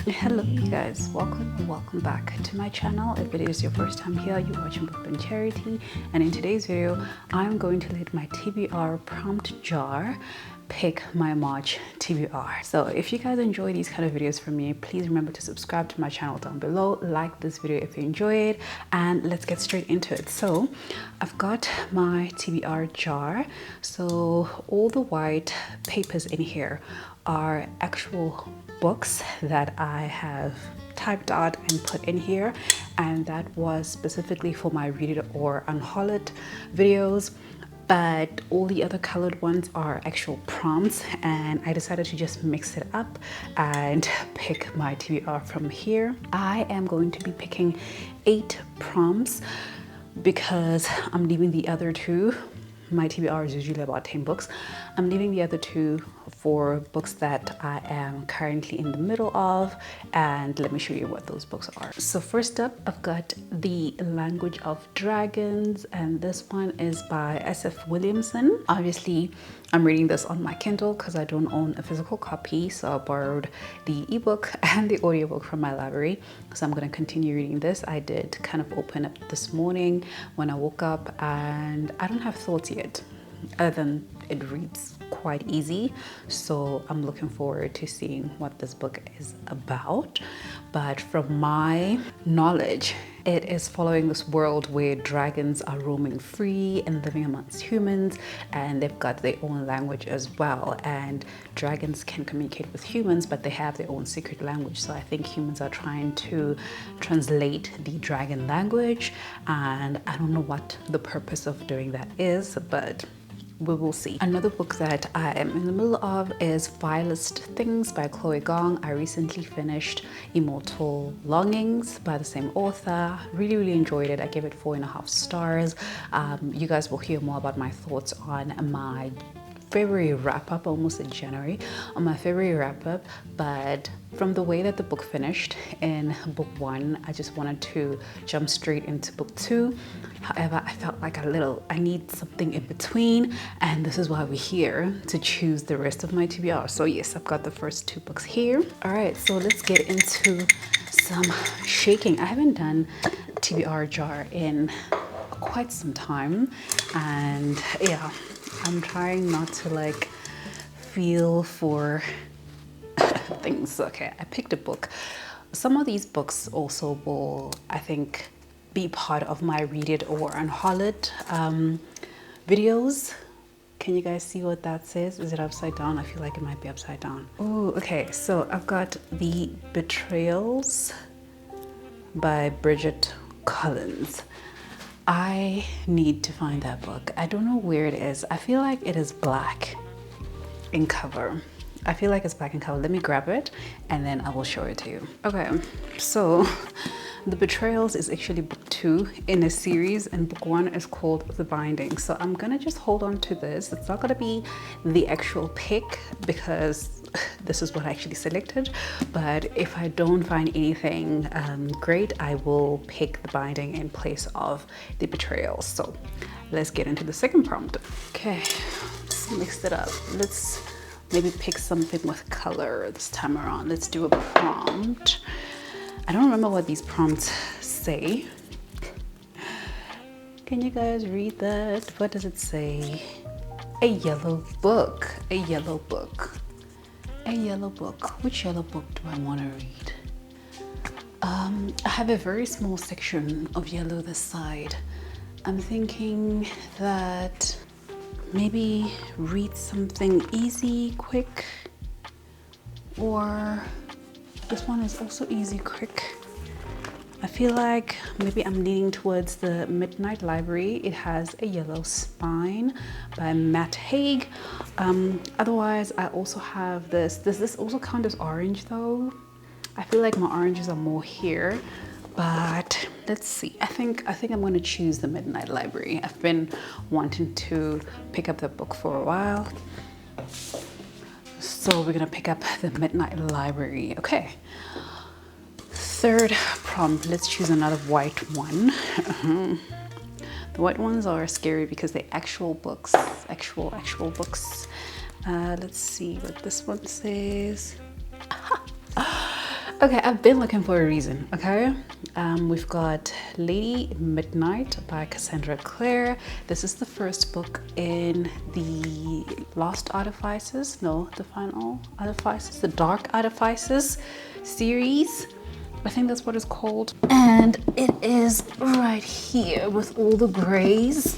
Hello you guys, welcome back to my channel. If it is your first time here, you're watching BookedonCharity, and in today's video I'm going to let my TBR prompt jar pick my March TBR. So if you guys enjoy these kind of videos from me, please remember to subscribe to my channel down below, like this video if you enjoy it, and let's get straight into it. So I've got my TBR jar. So all the white papers in here are actual books that I have typed out and put in here, and that was specifically for my read it or unhaul it videos. But all the other colored ones are actual prompts, and I decided to just mix it up and pick my TBR from here. I am going to be picking 8 prompts because I'm leaving the other 2. My TBR is usually about 10 books. I'm leaving the other 2 for books that I am currently in the middle of, and let me show you what those books are. So first up, I've got The Language of Dragons, and this one is by S.F. Williamson. Obviously, I'm reading this on my Kindle because I don't own a physical copy, so I borrowed the ebook and the audiobook from my library. So I'm going to continue reading this. I did kind of open up this morning when I woke up, and I don't have thoughts yet, other than it reads quite easy. So I'm looking forward to seeing what this book is about. But from my knowledge, it is following this world where dragons are roaming free and living amongst humans, and they've got their own language as well. And dragons can communicate with humans, but they have their own secret language. So I think humans are trying to translate the dragon language, and I don't know what the purpose of doing that is, but we will see. Another book that I am in the middle of is Vilest Things by Chloe Gong. I recently finished Immortal Longings by the same author. Really enjoyed it. I gave it 4.5 stars. You guys will hear more about my thoughts on my February wrap-up, almost in January, on my February wrap-up. But from the way that the book finished in book 1, I just wanted to jump straight into book 2. However, I felt like I need something in between, and this is why we're here to choose the rest of my TBR. So yes, I've got the first 2 books here. All right, so let's get into some shaking. I haven't done TBR jar in quite some time, and yeah, I'm trying not to like feel for things. Okay, I picked a book. Some of these books also will, I think, be part of my read it or unhaul it videos. Can you guys see what that says? Is it upside down? I feel like it might be upside down. Oh, okay, so I've got The Betrayals by Bridget Collins. I need to find that book. I don't know where it is. I feel like it is black in cover. I feel like it's black in cover. Let me grab it and then I will show it to you. Okay, so The Betrayals is actually book 2 in a series, and book 1 is called The Binding. So I'm gonna just hold on to this. It's not gonna be the actual pick because this is what I actually selected, but if I don't find anything great, I will pick The Binding in place of The Betrayals. So let's get into the second prompt. Okay, let's mix it up. Let's maybe pick something with color this time around. Let's do a prompt. I don't remember what these prompts say. Can you guys read that? What does it say? A yellow book. A yellow book. A yellow book. Which yellow book do I want to read? I have a very small section of yellow this side. I'm thinking that maybe read something easy, quick, or this one is also easy, quick. I feel like maybe I'm leaning towards the Midnight Library. It has a yellow spine by Matt Haig. Otherwise, I also have this. Does this also count as orange though? I feel like my oranges are more here, but let's see. I think I'm gonna choose the Midnight Library. I've been wanting to pick up the book for a while. So we're gonna pick up the Midnight Library. Okay. Third prompt, let's choose another white one. The white ones are scary because they're actual books, actual books. Let's see what this one says. Okay, I've been looking for a reason, okay? We've got Lady Midnight by Cassandra Clare. This is the first book in the Lost Artifices, no, the Final Artifices, the Dark Artifices series. I think that's what it's called. And it is right here with all the grays,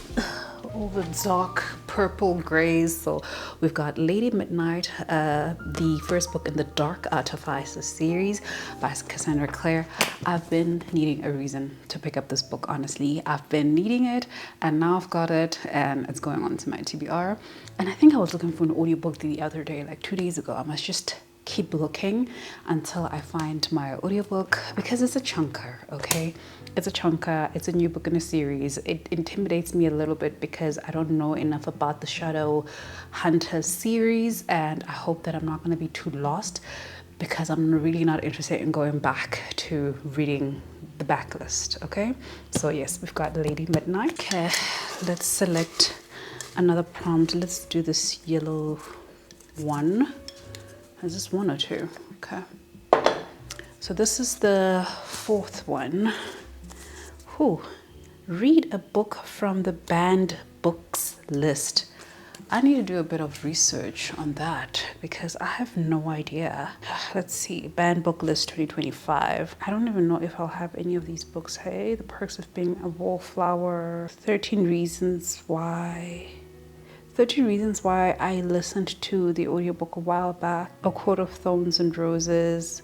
all the dark purple grays. So we've got Lady Midnight, the first book in the Dark Artifices series by Cassandra Clare. I've been needing a reason to pick up this book, honestly. I've been needing it and now I've got it and it's going on to my TBR. And I think I was looking for an audiobook the other day, like 2 days ago. I must just keep looking until I find my audiobook because it's a chunker, okay? It's a chunker, it's a new book in a series. It intimidates me a little bit because I don't know enough about the Shadow Hunter series, and I hope that I'm not going to be too lost because I'm really not interested in going back to reading the backlist, okay? So yes, we've got Lady Midnight. Okay, let's select another prompt. Let's do this yellow one. Is this 1 or 2? Okay. So this is the 4th one. Whew. Read a book from the banned books list. I need to do a bit of research on that because I have no idea. Let's see, banned book list 2025. I don't even know if I'll have any of these books. Hey, The Perks of Being a Wallflower, 13 Reasons Why. 13 Reasons Why I listened to the audiobook a while back. A Court of Thorns and Roses,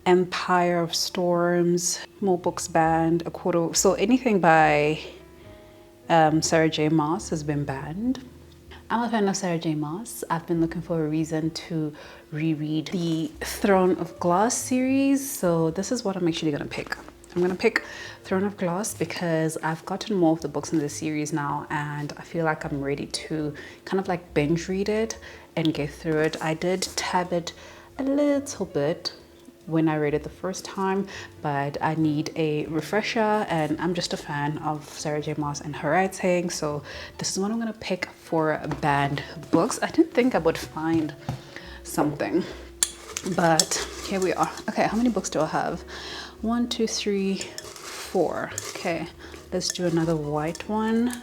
Empire of Storms, more books banned. So anything by Sarah J. Maas has been banned. I'm a fan of Sarah J. Maas. I've been looking for a reason to reread the Throne of Glass series, so this is what I'm actually gonna pick. I'm gonna pick Throne of Glass because I've gotten more of the books in the series now and I feel like I'm ready to kind of like binge read it and get through it. I did tab it a little bit when I read it the first time, but I need a refresher and I'm just a fan of Sarah J. Maas and her writing, so this is what I'm gonna pick for banned books. I didn't think I would find something, but here we are. Okay, how many books do I have? 1, 2, 3, 4. Okay, let's do another white one.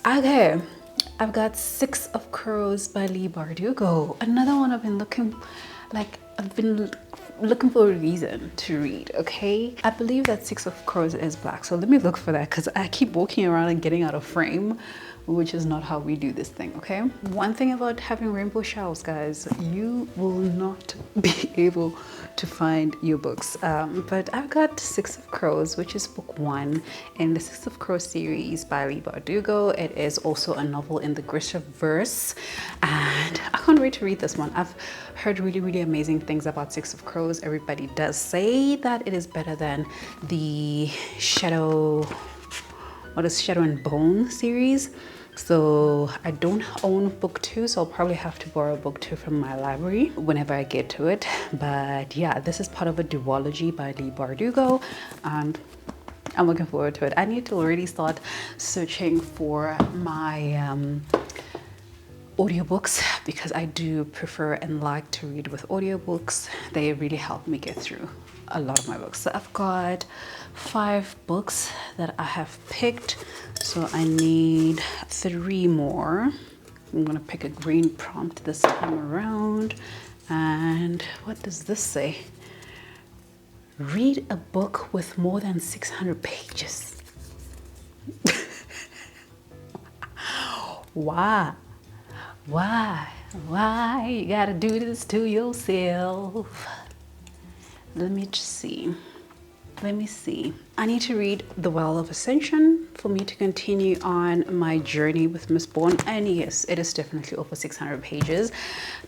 Okay, I've got 6 of Crows by Leigh Bardugo. Another one I've been looking for a reason to read, okay? I believe that 6 of Crows is black, so let me look for that because I keep walking around and getting out of frame, which is not how we do this thing, okay? One thing about having rainbow shelves, guys, you will not be able to find your books. But I've got 6 of Crows, which is book 1 in the 6 of Crows series by Leigh Bardugo. It is also a novel in the Grishaverse, and I can't wait to read this one. I've heard really amazing things about 6 of Crows. Everybody does say that it is better than the Shadow and Bone series. So I don't own book 2, so I'll probably have to borrow book 2 from my library whenever I get to it. But yeah, this is part of a duology by Leigh Bardugo and I'm looking forward to it. I need to already start searching for my audiobooks because I do prefer and like to read with audiobooks. They really help me get through a lot of my books. So I've got 5 books that I have picked, so I need 3 more. I'm gonna pick a green prompt this time around. And what does this say? Read a book with more than 600 pages. Why you gotta do this to yourself? Let me see. I need to read The Well of Ascension for me to continue on my journey with Mistborn. And yes, it is definitely over 600 pages.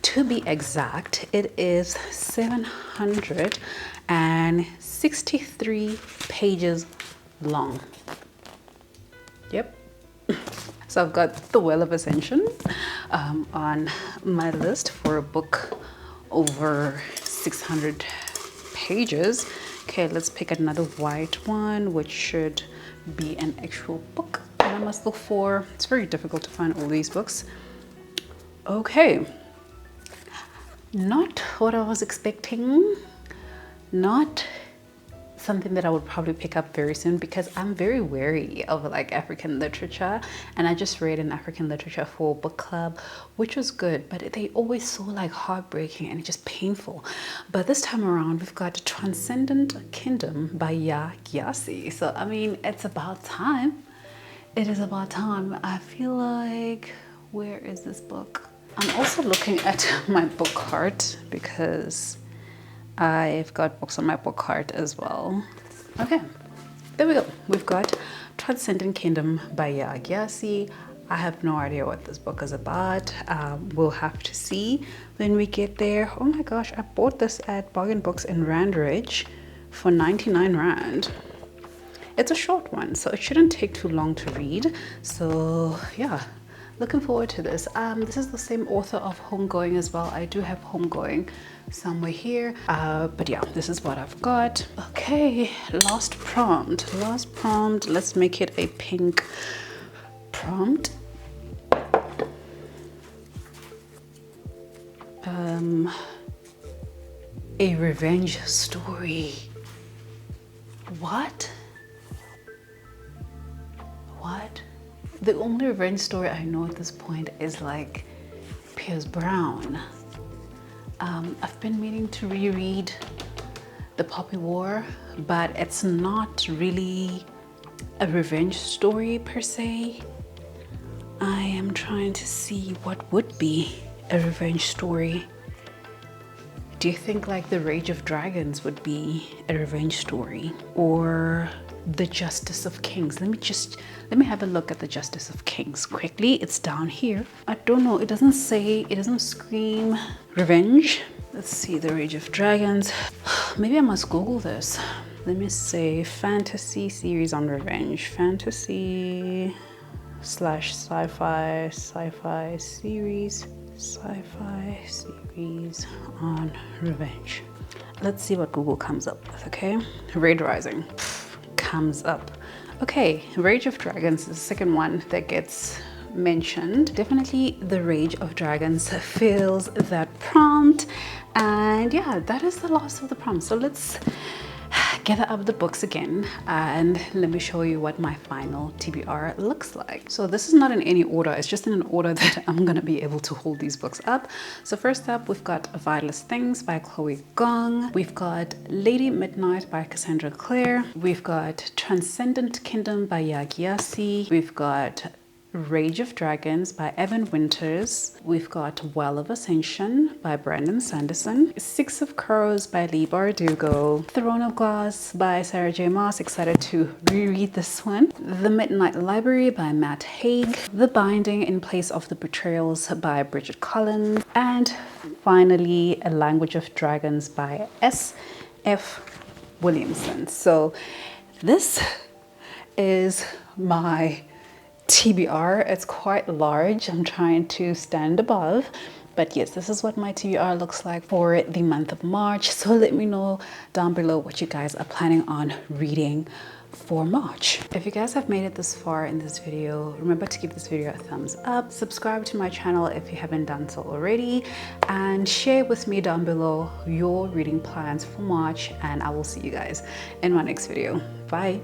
To be exact, it is 763 pages long. Yep. So I've got The Well of Ascension on my list for a book over 600 pages. Okay, let's pick another white one, which should be an actual book that I must look for. It's very difficult to find all these books. Okay, not what I was expecting, not something that I would probably pick up very soon because I'm very wary of like African literature, and I just read an African literature for book club, which was good, but they always so like heartbreaking and just painful. But this time around we've got Transcendent Kingdom by Ya Gyasi. So I mean, it's about time. It is about time. I feel like, where is this book? I'm also looking at my book cart because I've got books on my book cart as well. Okay, there we go. We've got Transcendent Kingdom by Ya Gyasi. I have no idea what this book is about. We'll have to see when we get there. Oh my gosh, I bought this at Bargain Books in Randridge for 99 Rand. It's a short one, so it shouldn't take too long to read. So yeah, looking forward to this. This is the same author of Homegoing as well. I do have Homegoing somewhere here, but yeah, this is what I've got. Okay, last prompt. Let's make it a pink prompt. A revenge story. What? The only revenge story I know at this point is like Piers Brown. I've been meaning to reread The Poppy War, but it's not really a revenge story per se. I am trying to see what would be a revenge story. Do you think like The Rage of Dragons would be a revenge story, or The Justice of Kings? Let me have a look at The Justice of Kings quickly. It's down here. I don't know, it doesn't scream revenge. Let's see, The Rage of Dragons. Maybe I must Google this. Let me say fantasy series on revenge. Fantasy / sci-fi series. Sci-fi series on revenge. Let's see what Google comes up with, okay? Raid Rising comes up. Okay, Rage of Dragons is the second one that gets mentioned. Definitely The Rage of Dragons fills that prompt, and yeah, that is the last of the prompts. So let's gather up the books again and let me show you what my final TBR looks like. So this is not in any order, it's just in an order that I'm gonna be able to hold these books up. So first up, we've got Vitalist Things by Chloe Gong. We've got Lady Midnight by Cassandra Clare. We've got Transcendent Kingdom by Ya Gyasi. We've got Rage of Dragons by Evan Winters. We've got Well of Ascension by Brandon Sanderson. Six of Crows by Lee Bardugo. Throne of Glass by Sarah J. Maas. Excited to reread this one. The Midnight Library by Matt Haig. The Binding in Place of the Betrayals by Bridget Collins. And finally, A Language of Dragons by S.F. Williamson. So this is my TBR. It's quite large. I'm trying to stand above, but yes, this is what my TBR looks like for the month of March. So let me know down below what you guys are planning on reading for March. If you guys have made it this far in this video, remember to give this video a thumbs up, subscribe to my channel if you haven't done so already, and share with me down below your reading plans for March, and I will see you guys in my next video. Bye.